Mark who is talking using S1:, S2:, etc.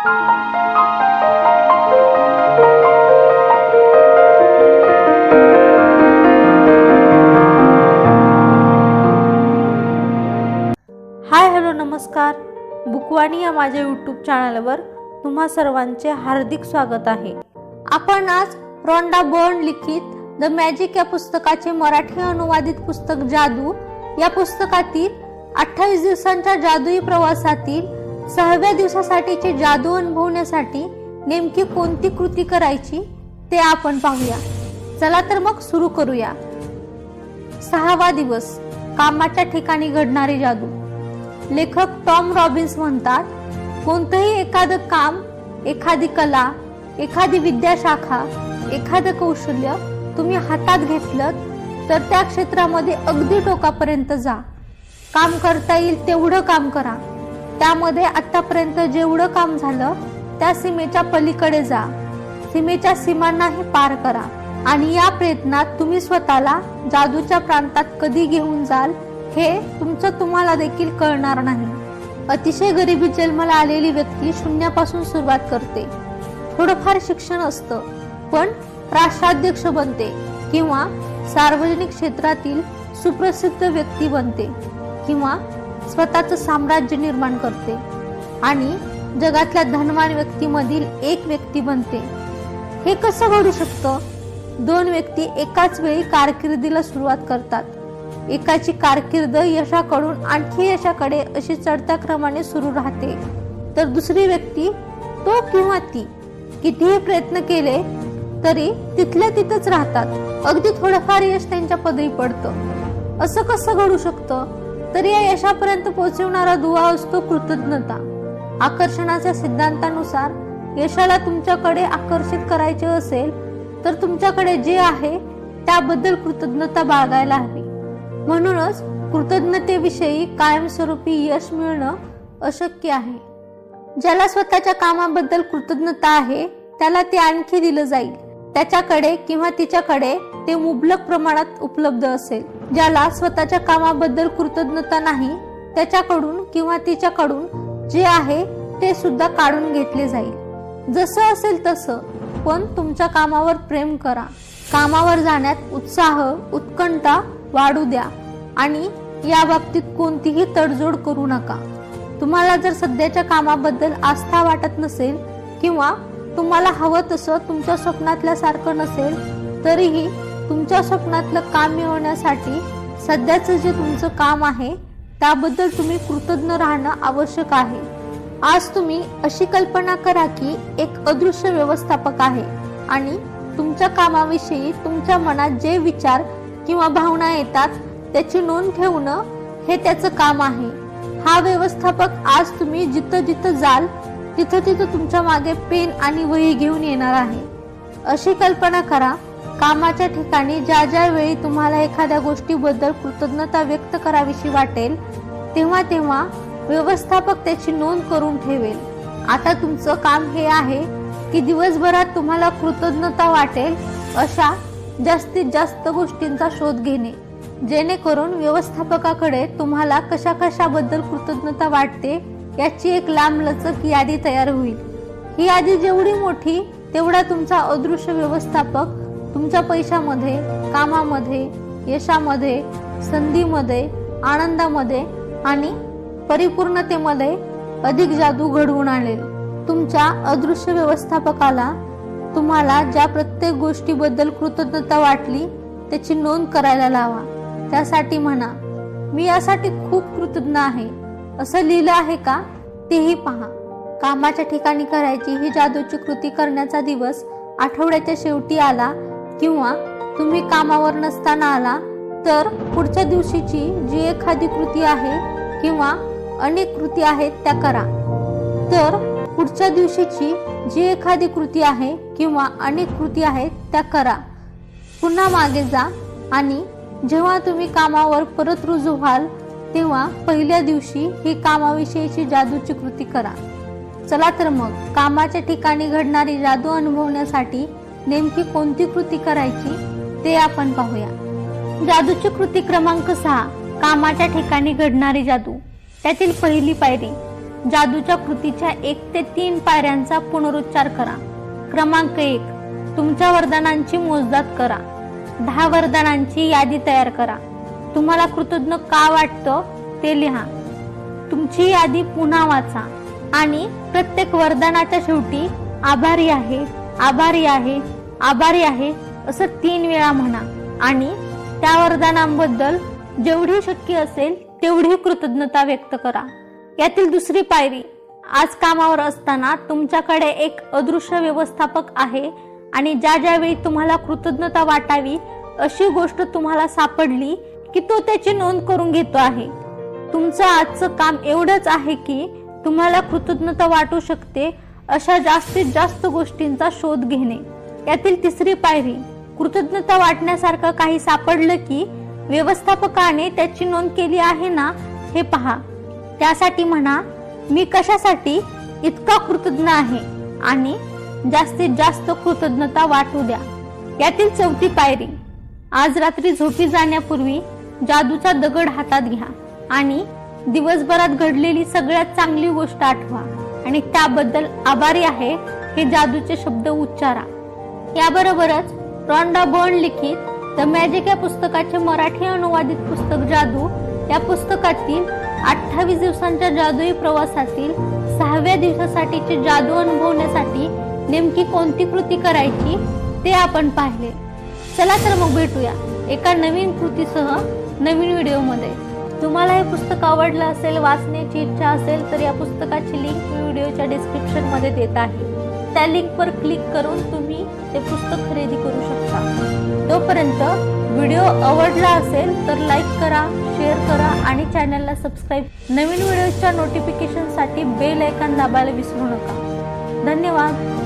S1: Hi hello नमस्कार. बुकवाणी या माझ्या यूट्यूब चॅनलवर तुम्हा सर्वांचे हार्दिक स्वागत आहे. आपण आज रॉन्डा बर्न लिखित द मॅजिक या पुस्तकाचे मराठी अनुवादित पुस्तक जादू या पुस्तकातील 28 दिवसांच्या जादुई प्रवासातील 6व्या दिवसासाठीचे जादू अनुभवण्यासाठी नेमकी कोणती कृती करायची ते आपण पाहूया. चला तर मग सुरू करूया. 6वा दिवस, कामाच्या ठिकाणी घडणारी जादू. लेखक टॉम रॉबिन्स म्हणतात, कोणतंही एखादं काम, एखादी कला, एखादी विद्याशाखा, एखादं कौशल्य तुम्ही हातात घेतलं तर त्या क्षेत्रामध्ये अगदी टोकापर्यंत जा. काम करता येईल तेवढं काम करा. त्यामध्ये आतापर्यंत जेवढं काम झालं त्या सीमेच्या पलीकडे जा. सीमेच्या सीमांनाही पार करा आणि या प्रयत्नात तुम्ही स्वतःला जादूच्या प्रांतात कधी घेऊन जाल हे तुमचं तुम्हाला देखील कळणार नाही. अतिशय गरिबीत जन्माला आलेली व्यक्ती शून्यापासून सुरुवात करते. थोडंफार शिक्षण असतं पण राष्ट्राध्यक्ष बनते किंवा सार्वजनिक क्षेत्रातील सुप्रसिद्ध व्यक्ती बनते किंवा स्वतःचं साम्राज्य निर्माण करते आणि जगातल्या धनवान व्यक्तीमधील एक व्यक्ती बनते. हे कसं घडू शकतं? 2 व्यक्ती एकाच वेळी कारकिर्दीला सुरुवात करतात. एकाची कारकीर्द यशाकडून आणखी यशाकडे अशी चढत्या क्रमाने सुरू राहते, तर दुसरी व्यक्ती, तो किंवा ती, कितीही प्रयत्न केले तरी तिथल्या तिथंच राहतात. अगदी थोडंफार यश त्यांच्या पदरी पडतं. असं कसं घडू शकतं? तर या यशापर्यंत पोहोचवणारा दुवा असतो कृतज्ञता. आकर्षणाच्या सिद्धांतानुसार यशाला तुमच्याकडे आकर्षित करायचे असेल तर तुमच्याकडे जे आहे त्याबद्दल कृतज्ञता बाळगायला हवी. म्हणूनच कृतज्ञतेविषयी कायमस्वरूपी यश मिळणं अशक्य आहे. ज्याला स्वतःच्या कामाबद्दल कृतज्ञता आहे त्याला ते आणखी दिलं जाईल. त्याच्याकडे किंवा तिच्याकडे ते मुबलक प्रमाणात उपलब्ध असेल. ज्याला स्वतःच्या कामाबद्दल कृतज्ञता नाही त्याच्याकडून किंवा तिच्याकडून जे आहे ते सुद्धा काढून घेतले जाईल. जसं असेल तसं, पण तुमच्या कामावर प्रेम करा. कामावर जाण्यात उत्साह, उत्कंठा वाढू द्या आणि या बाबतीत कोणतीही तडजोड करू नका. तुम्हाला जर सध्याच्या कामाबद्दल आस्था वाटत नसेल किंवा तुम्हाला हवं तसं तुमच्या स्वप्नातल्या सारखं नसेल तरीही तुमच्या स्वप्नातलं काम मिळवण्यासाठी सध्याचं जे तुमचं काम आहे त्याबद्दल तुम्ही कृतज्ञ राहणं आवश्यक आहे. आज तुम्ही अशी कल्पना करा की एक अदृश्य व्यवस्थापक आहे आणि तुमच्या कामाविषयी तुमच्या मनात जे विचार किंवा भावना येतात त्याची नोंद ठेवणं हे त्याचं काम आहे. हा व्यवस्थापक आज तुम्ही जिथं जिथं जाल तिथं तिथं तुमच्या मागे पेन आणि वही घेऊन येणार आहे. अशी कल्पना करा, कामाच्या ठिकाणी ज्या ज्या वेळी तुम्हाला एखाद्या गोष्टीबद्दल कृतज्ञता व्यक्त करावीशी वाटेल तेव्हा तेव्हा व्यवस्थापक त्याची नोंद करून ठेवेल. आता तुमचं काम हे आहे की दिवसभरात तुम्हाला कृतज्ञता वाटेल अशा जास्तीत जास्त गोष्टींचा शोध घेणे, जेणेकरून व्यवस्थापकाकडे तुम्हाला कशा कशाबद्दल कृतज्ञता वाटते याची एक लांबलचक यादी तयार होईल. ही यादी जेवढी मोठी तेवढा तुमचा अदृश्य व्यवस्थापक तुमच्या पैशामध्ये, कामामध्ये, यशामध्ये, संधीमध्ये, आनंदामध्ये आणि परिपूर्णतेमध्ये अधिक जादू घडवून आणेल. तुमच्या अदृश्य व्यवस्थापकाला तुम्हाला ज्या प्रत्येक गोष्टीबद्दल कृतज्ञता वाटली त्याची नोंद करायला लावा. त्यासाठी म्हणा, मी यासाठी खूप कृतज्ञ आहे. असं लिहिलं आहे का तेही पहा. कामाच्या ठिकाणी करायची ही जादूची कृती करण्याचा दिवस आठवड्याच्या शेवटी आला किंवा तुम्ही कामावर नसताना आला तर पुढच्या दिवशीची जी एखादी कृती आहे किंवा अनेक कृती आहेत त्या करा. तर पुढच्या दिवशीची जी एखादी कृती आहे किंवा अनेक कृती आहेत त्या करा. पुन्हा मागे जा आणि जेव्हा तुम्ही कामावर परत रुजू व्हाल तेव्हा पहिल्या दिवशी ही कामाविषयीची जादूची कृती करा. चला तर मग कामाच्या ठिकाणी घडणारी जादू अनुभवण्यासाठी नेमकी कोणती कृती करायची ते आपण पाहूया. जादूची कृती क्रमांक 6, कामाच्या ठिकाणी घडणारी जादू. त्यातील पहिली पायरी, जादूच्या कृतीच्या 1 ते 3 पायऱ्यांचा पुनरुच्चार करा. क्रमांक 1, तुमच्या वरदानांची मोजदाद करा. 10 वरदानांची यादी तयार करा. तुम्हाला कृतज्ञ का वाटतं ते लिहा. तुमची यादी पुन्हा वाचा आणि प्रत्येक वरदानाच्या शेवटी आभारी आहे, आभारी आहे, आभारी आहे असं 3 वेळा म्हणा आणि त्या वरदानांबद्दल जेवढी शक्य असेल तेवढी कृतज्ञता व्यक्त करा. यातील दुसरी पायरी, आज कामावर असताना तुमच्याकडे एक अदृश्य व्यवस्थापक आहे आणि ज्या वेळी तुम्हाला कृतज्ञता वाटावी अशी गोष्ट तुम्हाला सापडली की तो त्याची नोंद करून घेतो आहे. तुमचं आजचं काम एवढंच आहे की तुम्हाला कृतज्ञता वाटू शकते अशा जास्तीत जास्त गोष्टींचा शोध घेणे. यातील तिसरी पायरी, कृतज्ञता वाटण्यासारखं काही सापडलं की व्यवस्थापकाने त्याची नोंद केली आहे ना हे पहा. त्यासाठी म्हणा, मी कशासाठी इतका कृतज्ञ आहे आणि जास्तीत जास्त कृतज्ञता वाटू द्या. यातील चौथी पायरी, आज रात्री झोपी जाण्यापूर्वी जादूचा दगड हातात घ्या आणि दिवसभरात घडलेली सगळ्यात चांगली गोष्ट आठवा आणि त्याबद्दल आभारी आहे हे जादूचे शब्द उच्चारा. याबरोबरच रॉन्डा बर्न लिखित द मॅजिक या पुस्तकाचे मराठी अनुवादित पुस्तक जादू या पुस्तकातील 28 दिवसांच्या जादुई प्रवासातील 6व्या दिवसासाठीची जादू अनुभवण्यासाठी नेमकी कोणती कृती करायची ते आपण पाहिले. चला तर मग भेटूया एका नवीन कृतीसह नवीन व्हिडिओमध्ये. तुम्हाला हे पुस्तक आवडलं असेल, वाचण्याची इच्छा असेल तर या पुस्तकाची लिंक मी व्हिडिओच्या डिस्क्रिप्शन मध्ये देत आहे. त्या लिंकवर क्लिक करून तुम्ही ते पुस्तक खरेदी करू शकता. तोपर्यंत व्हिडिओ आवडला असेल तर लाईक करा, शेअर करा आणि चॅनलला सबस्क्राईब. नवीन व्हिडिओच्या नोटिफिकेशनसाठी बेल आयकॉन दाबायला विसरू नका. धन्यवाद.